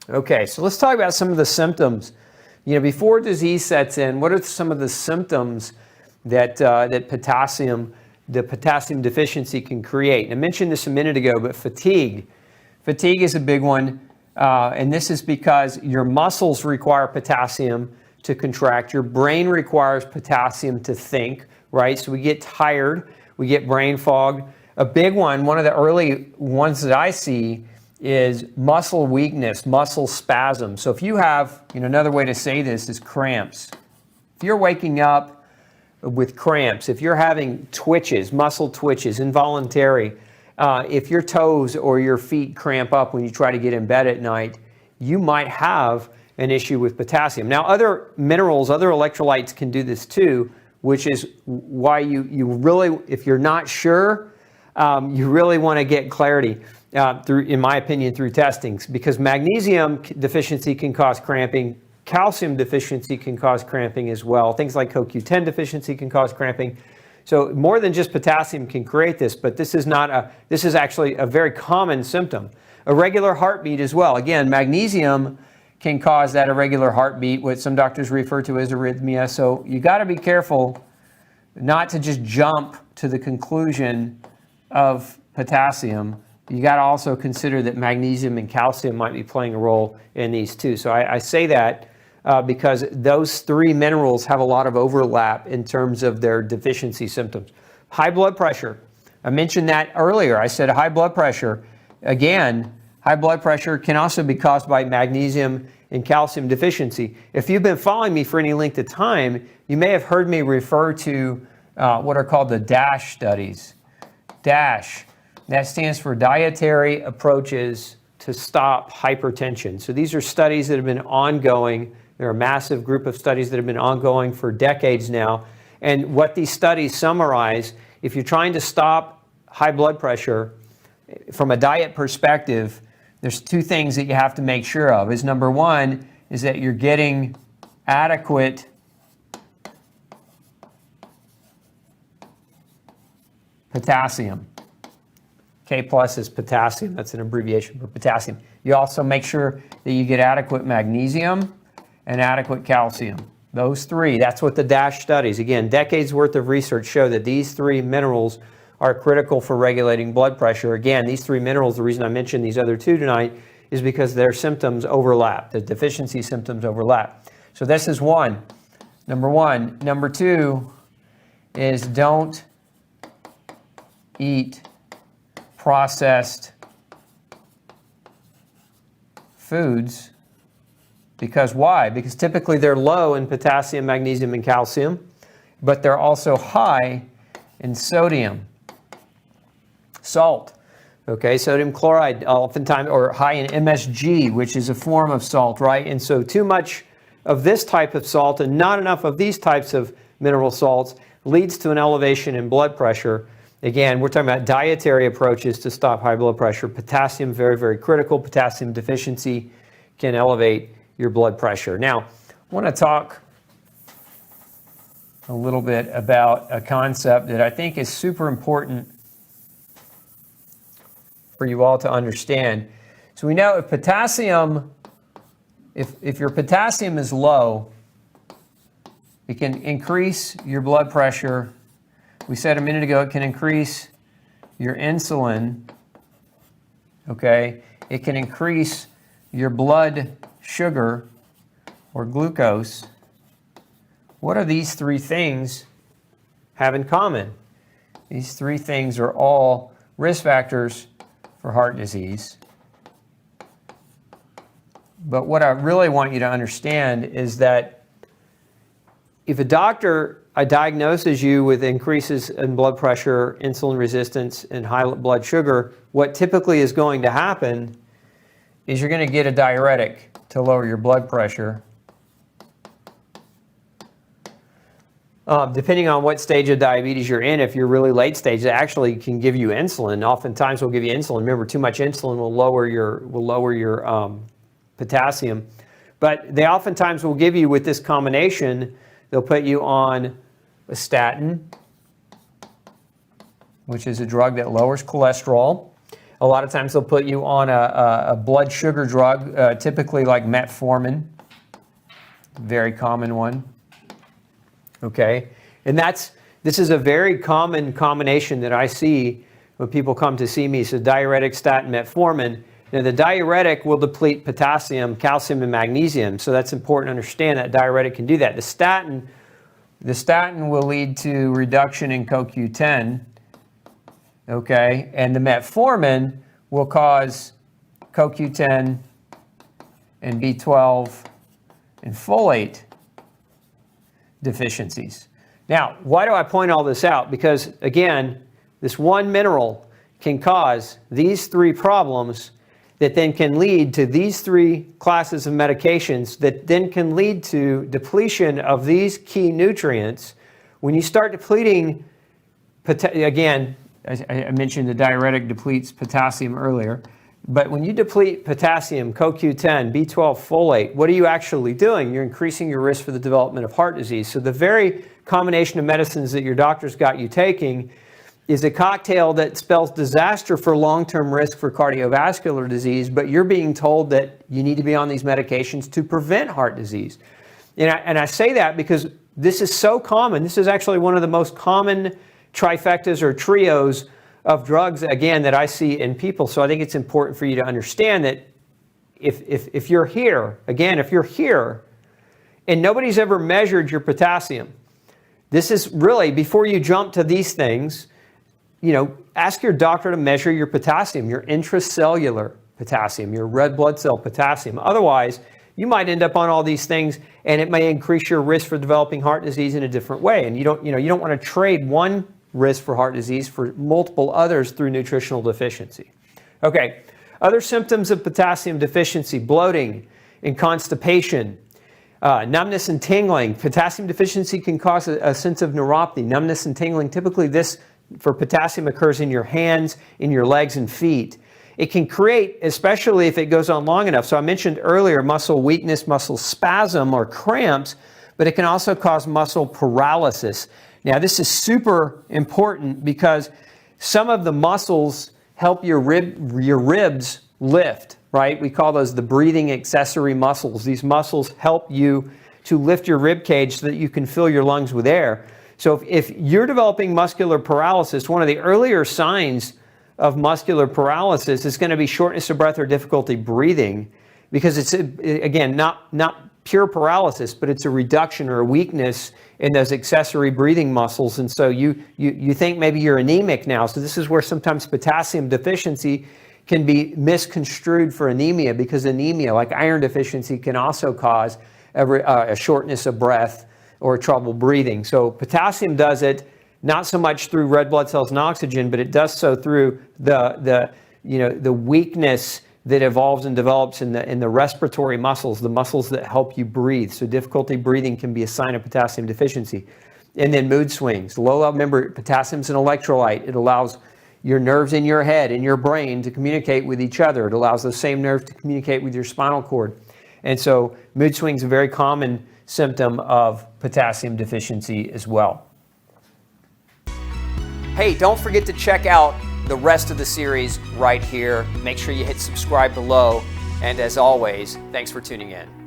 Okay, so let's talk about some of the symptoms. Before disease sets in, what are some of the symptoms that the potassium deficiency can create? And I mentioned this a minute ago, but fatigue. Fatigue is a big one, and this is because your muscles require potassium to contract. Your brain requires potassium to think, right? So we get tired, we get brain fog. A big one of the early ones that I see is muscle weakness, muscle spasm. So if you have, another way to say this is cramps. If you're waking up with cramps, if you're having twitches, muscle twitches, involuntary, if your toes or your feet cramp up when you try to get in bed at night, you might have an issue with potassium. Now, other minerals, other electrolytes can do this too, which is why you really, if you're not sure, you really want to get clarity in my opinion, through testings, because magnesium deficiency can cause cramping, calcium deficiency can cause cramping as well. Things like CoQ10 deficiency can cause cramping. So more than just potassium can create this, but this is actually a very common symptom. Irregular heartbeat as well. Again, magnesium can cause that irregular heartbeat, what some doctors refer to as arrhythmia. So you got to be careful not to just jump to the conclusion of potassium. You got to also consider that magnesium and calcium might be playing a role in these too. So I say that because those three minerals have a lot of overlap in terms of their deficiency symptoms. High blood pressure. I mentioned that earlier. I said high blood pressure. Again, high blood pressure can also be caused by magnesium and calcium deficiency. If you've been following me for any length of time, you may have heard me refer to what are called the DASH studies. DASH. That stands for Dietary Approaches to Stop Hypertension. So these are studies that have been ongoing. They're a massive group of studies that have been ongoing for decades now. And what these studies summarize, if you're trying to stop high blood pressure from a diet perspective, there's two things that you have to make sure of. Is number one is that you're getting adequate potassium. K plus is potassium. That's an abbreviation for potassium. You also make sure that you get adequate magnesium and adequate calcium. Those three, that's what the DASH studies. Again, decades worth of research show that these three minerals are critical for regulating blood pressure. Again, these three minerals, the reason I mentioned these other two tonight is because their symptoms overlap. The deficiency symptoms overlap. So this is one. Number one. Number two is don't eat processed foods. Because why? Because typically they're low in potassium, magnesium, and calcium, but they're also high in sodium. Salt, okay, sodium chloride oftentimes, or high in MSG, which is a form of salt, right? And so too much of this type of salt and not enough of these types of mineral salts leads to an elevation in blood pressure. Again, we're talking about dietary approaches to stop high blood pressure. Potassium, very, very critical. Potassium deficiency can elevate your blood pressure. Now, I want to talk a little bit about a concept that I think is super important for you all to understand. So we know if potassium, if your potassium is low, it can increase your blood pressure. We said a minute ago it can increase your insulin, okay? It can increase your blood sugar or glucose. What do these three things have in common? These three things are all risk factors for heart disease. But what I really want you to understand is that if a doctor diagnoses you with increases in blood pressure, insulin resistance, and high blood sugar, what typically is going to happen is you're going to get a diuretic to lower your blood pressure. Depending on what stage of diabetes you're in, if you're really late stage, it actually can give you insulin. Oftentimes will give you insulin. Remember, too much insulin will lower your potassium. But they oftentimes will give you, with this combination, they'll put you on a statin, which is a drug that lowers cholesterol. A lot of times they'll put you on a blood sugar drug, typically like metformin, very common one. Okay, and this is a very common combination that I see when people come to see me. So diuretic, statin, metformin. Now the diuretic will deplete potassium, calcium, and magnesium. So that's important to understand that diuretic can do that. The statin will lead to reduction in CoQ10. Okay, and the metformin will cause CoQ10 and B12 and folate deficiencies. Now, why do I point all this out? Because again, this one mineral can cause these three problems that then can lead to these three classes of medications that then can lead to depletion of these key nutrients. When you start depleting, again, I mentioned the diuretic depletes potassium earlier, but when you deplete potassium, CoQ10, B12, folate, what are you actually doing? You're increasing your risk for the development of heart disease. So the very combination of medicines that your doctor's got you taking is a cocktail that spells disaster for long-term risk for cardiovascular disease, but you're being told that you need to be on these medications to prevent heart disease. And I say that because this is so common. This is actually one of the most common trifectas or trios of drugs, again, that I see in people. So I think it's important for you to understand that if you're here, again, if you're here and nobody's ever measured your potassium, this is really, before you jump to these things, ask your doctor to measure your potassium, your intracellular potassium, your red blood cell potassium. Otherwise, you might end up on all these things and it may increase your risk for developing heart disease in a different way. And you don't want to trade one risk for heart disease for multiple others through nutritional deficiency. Okay, other symptoms of potassium deficiency: bloating and constipation, numbness and tingling. Potassium deficiency can cause a sense of neuropathy, numbness and tingling. Typically this for potassium occurs in your hands, in your legs and feet. It can create, especially if it goes on long enough. So I mentioned earlier muscle weakness, muscle spasm or cramps, but it can also cause muscle paralysis. Now this is super important because some of the muscles help your ribs lift, right? We call those the breathing accessory muscles. These muscles help you to lift your rib cage so that you can fill your lungs with air. So if you're developing muscular paralysis, one of the earlier signs of muscular paralysis is going to be shortness of breath or difficulty breathing, because it's, again, not pure paralysis, but it's a reduction or a weakness in those accessory breathing muscles. And so you think maybe you're anemic now. So this is where sometimes potassium deficiency can be misconstrued for anemia, because anemia, like iron deficiency, can also cause a shortness of breath or trouble breathing. So potassium does it not so much through red blood cells and oxygen, but it does so through the weakness that evolves and develops in the respiratory muscles, the muscles that help you breathe. So difficulty breathing can be a sign of potassium deficiency. And then mood swings. Low level, remember, potassium's an electrolyte. It allows your nerves in your head and your brain to communicate with each other. It allows those same nerves to communicate with your spinal cord. And so mood swings are a very common symptom of potassium deficiency as well. Hey, don't forget to check out the rest of the series right here. Make sure you hit subscribe below. And as always, thanks for tuning in.